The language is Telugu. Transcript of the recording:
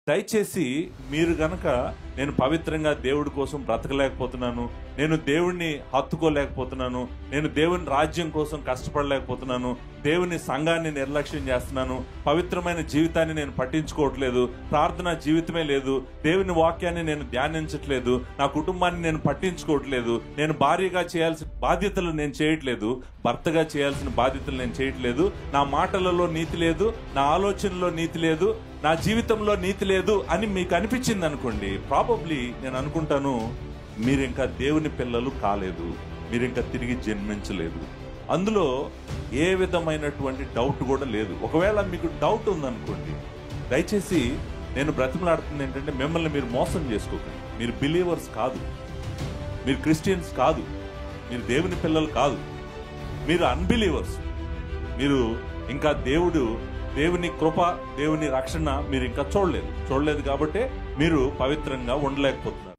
దయచేసి మీరు గనక నేను పవిత్రంగా దేవుడి కోసం బ్రతకలేకపోతున్నాను, నేను దేవుణ్ణి హత్తుకోలేకపోతున్నాను, నేను దేవుని రాజ్యం కోసం కష్టపడలేకపోతున్నాను, దేవుని సంఘాన్ని నిర్లక్ష్యం చేస్తున్నాను, పవిత్రమైన జీవితాన్ని నేను పట్టించుకోవట్లేదు, ప్రార్థనా జీవితమే లేదు, దేవుని వాక్యాన్ని నేను ధ్యానించట్లేదు, నా కుటుంబాన్ని నేను పట్టించుకోవట్లేదు, నేను భార్యగా చేయాల్సిన బాధ్యతలు నేను చేయట్లేదు, భర్తగా చేయాల్సిన బాధ్యతలు నేను చేయట్లేదు, నా మాటలలో నీతి లేదు, నా ఆలోచనలో నీతి లేదు, నా జీవితంలో నీతి లేదు అని మీకు అనిపించింది అనుకోండి, ప్రాబబ్లీ నేను అనుకుంటాను మీరు ఇంకా దేవుని పిల్లలు కాలేదు, మీరు ఇంకా తిరిగి జన్మించలేదు. అందులో ఏ విధమైనటువంటి డౌట్ కూడా లేదు. ఒకవేళ మీకు డౌట్ ఉందనుకోండి, దయచేసి నేను బ్రతిమలాడుతుంది ఏంటంటే మిమ్మల్ని మీరు మోసం చేసుకోకండి. మీరు బిలీవర్స్ కాదు, మీరు క్రిస్టియన్స్ కాదు, మీరు దేవుని పిల్లలు కాదు, మీరు అన్బిలీవర్స్. మీరు ఇంకా దేవుని కృప, దేవుని రక్షణ మీరు ఇంకా చూడలేదు కాబట్టి మీరు పవిత్రంగా ఉండలేకపోతున్నారు.